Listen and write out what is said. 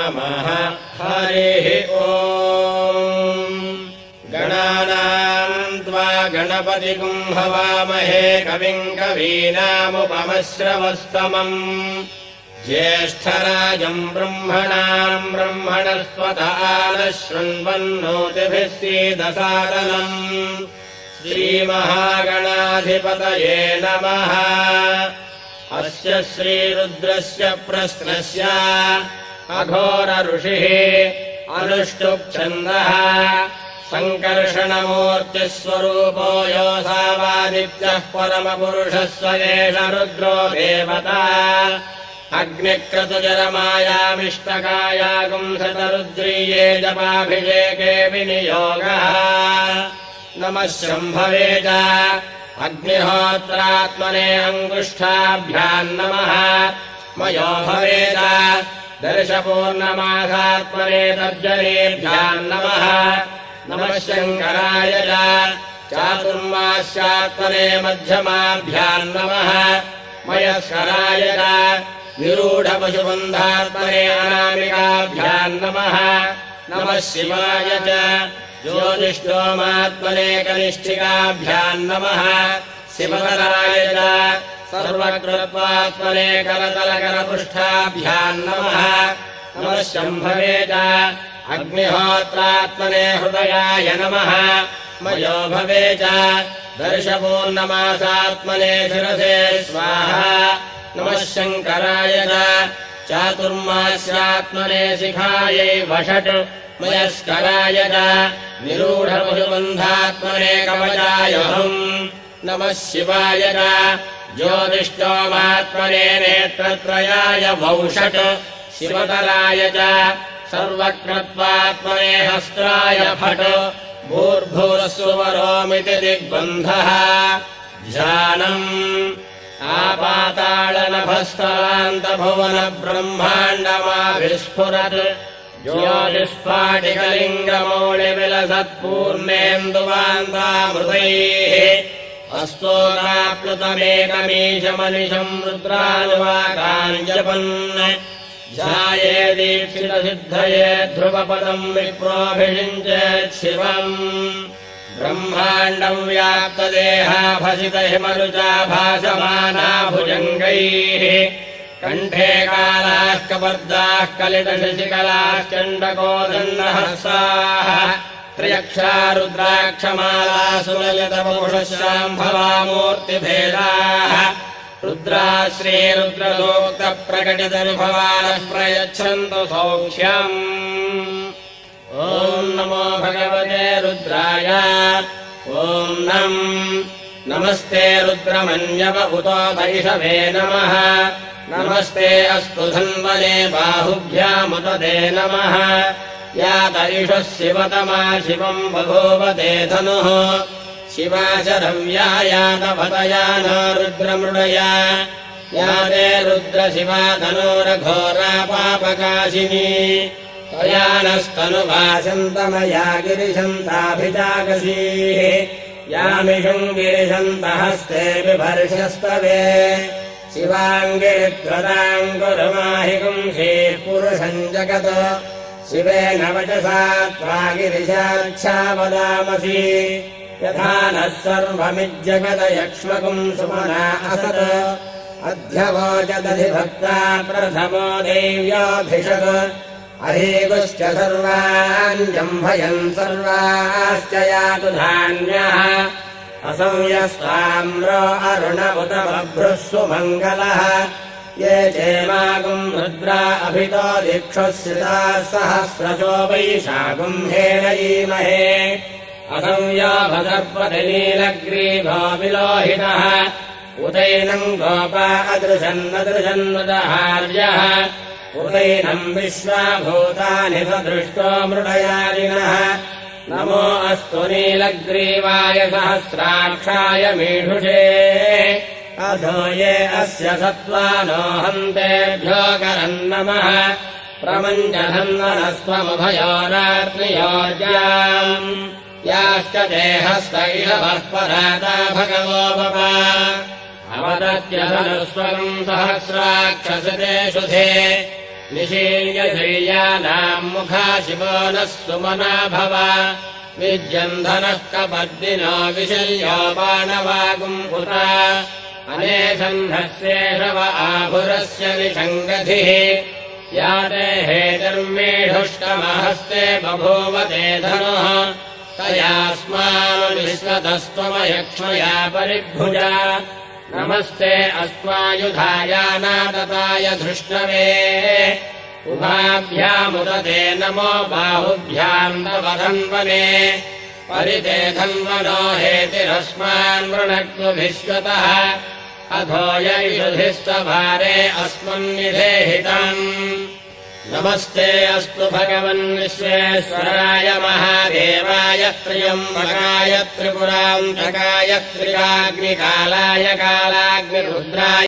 नमः हरिः ओम् गणानाम् त्वा गणपतिगुं हवामहे कविम् कवीनामुपमश्रवस्तमम् ज्येष्ठराजम् ब्रह्मणाम् ब्रह्मणस्पत नः शृण्वन्नोतिभिः सीदसादनम् श्रीमहागणाधिपतये नमः अस्य श्रीरुद्रस्य प्रश्नस्य अघोर ऋषिः अनुष्टुप्छन्दः सङ्कर्षणमूर्तिस्वरूपो योऽसावादित्यः परमपुरुषः स एष रुद्रो देवता अग्निक्रतुजरमायामिष्टकायागुंसतरुद्रीये जपाभिषेके विनियोगः नमः शम्भवे च अग्निहोत्रात्मने अङ्गुष्ठाभ्याम् नमः मयो भवेद दर्शपूर्णमासात्मने तर्जनीभ्याम् नमः नमः शङ्कराय च चातुर्मास्यात्मने मध्यमाभ्याम् नमः मयस्कराय च निरूढपशुबन्धात्मने अनामिकाभ्याम् नमः नमः शिवाय च ज्योतिष्ठोमात्मने कनिष्ठिकाभ्याम् नमः शिवकराय च सर्वकृत्वात्मने करतलकरपृष्ठाभ्याम् नमः नमः शम्भवे च अग्निहोत्रात्मने हृदयाय नमः मयो भवे च दर्शपूर्णमासात्मने शिरसे स्वाहा नमः शङ्कराय च चातुर्मास्यात्मने शिखायै वषट् मयस्कराय च निरूढपशुबन्धात्मने कवचायहम् नमः शिवाय च ज्योतिष्ठोमात्मने नेत्रत्रयाय वौषट् शिवतराय च सर्वकृत्वात्मने हस्त्राय फट् भूर्भुवस्सुवरोमिति दिग्बन्धः ध्यानम् आपाताळनभस्तरान्तभुवनब्रह्माण्डमाविस्फुरत् ज्योतिष्पाटिकलिङ्गमौलिविलसत्पूर्णेन्दुवान्तामृतैः अस्तोराप्लुतमेकमीशमनिशम् रुद्रानुवाकाञ्जपन् ध्याये दीक्षितसिद्धये ध्रुवपदम् विप्रोऽभिषिञ्चेत् शिवम् ब्रह्माण्डम् व्याप्तदेहाभसितहिमरुचा भासमाना भुजङ्गैः कण्ठे कालाः कपर्दाः कलितशशिकलाः चण्डकोदण्डहस्ताः त्र्यक्षा रुद्राक्षमालासु ललितवपुषशाम्भवामूर्तिभेदाः रुद्रा श्रीरुद्रसूक्तप्रकटितविभवानः प्रयच्छन्तु सौख्यम् ॐ नमो भगवते रुद्राय ॐ नमस्ते रुद्रमन्यव उतो वैषवे नमः नमस्ते अस्तु धन्वने बाहुभ्यामुत ते नमः या तैषः शिवतमा शिवम् बभूवते धनुः शिवा शरव्या यातभतया न रुद्रमृडया या ते रुद्रशिवा धनुरघोरा पापकाशिनी त्वया नस्तनुभाषन्तमया गिरिशन्ताभिजागसीः यामिषम् गिरिशन्तहस्ते बिभर्षस्तवे शिवाङ्गिरित्वदाम् कुरुमाहिगुंसीः पुरुषम् जगत् शिवेन वचसा त्वा गिरिशाक्षा वदामसि यथा नः सर्वमिज्जगदयक्ष्मकुम् सुमना असत् अध्यवोचदधिभक्ता प्रथमो देव्याभिषक् अहेगुश्च सर्वाञ्जम्भयन् सर्वाश्च यातु धान्यः असंयस्ताम्रो अरुण उत बभ्रुः सुमङ्गलः ये चेमागुम् रुद्रा अभितो दीक्षुश्रिताः सहस्रशो वैशागुम् हेणयीमहे असंयोभसर्पतिनीलग्रीभो विलोहितः उतैनम् गोपा अदृशन्नदृशन्नुदहार्यः उतैनम् विश्वाभूतानि सदृष्टो मृडयादिनः नमो अस्तु नीलग्रीवाय सहस्राक्षाय मीढुषे अधो ये अस्य सत्त्वानो हन्तेभ्यो करन्नमः प्रमञ्चधन्वनस्त्वमुभयोरात्मयोर्याम् याश्च देहस्त इषवः पराता भगवो बप अवदत्यधनुस्वरम् सहस्राक्षसते शुधे निशील्यशैल्यानाम् मुखा शिवो नः सुमना भव विद्यन्धनः कपर्दिनो विशल्यो बाणवागुम्पुता अनेशन्धस्येषव आभुरस्य निषङ्गधिः याते हेतर्मेढुष्टमहस्ते बभूवते धनुः तयास्मानुविश्वतस्त्वमयक्ष्मया परिभुजा नमस्ते अस्मायुधायानादताय धृष्णवे उभाभ्यामुदते नमो बाहुभ्याम् तव धन्वने परिते धन्वनो हेतिरस्मान् वृणक्तुभिश्वतः अधो यैषुधिस्तभारे अस्मन्निधेहितम् नमस्ते अस्तु भगवन् विश्वेश्वराय महादेवाय त्र्यम्बकाय त्रिपुरान्तकाय त्रिकाग्निकालाय कालाग्निरुद्राय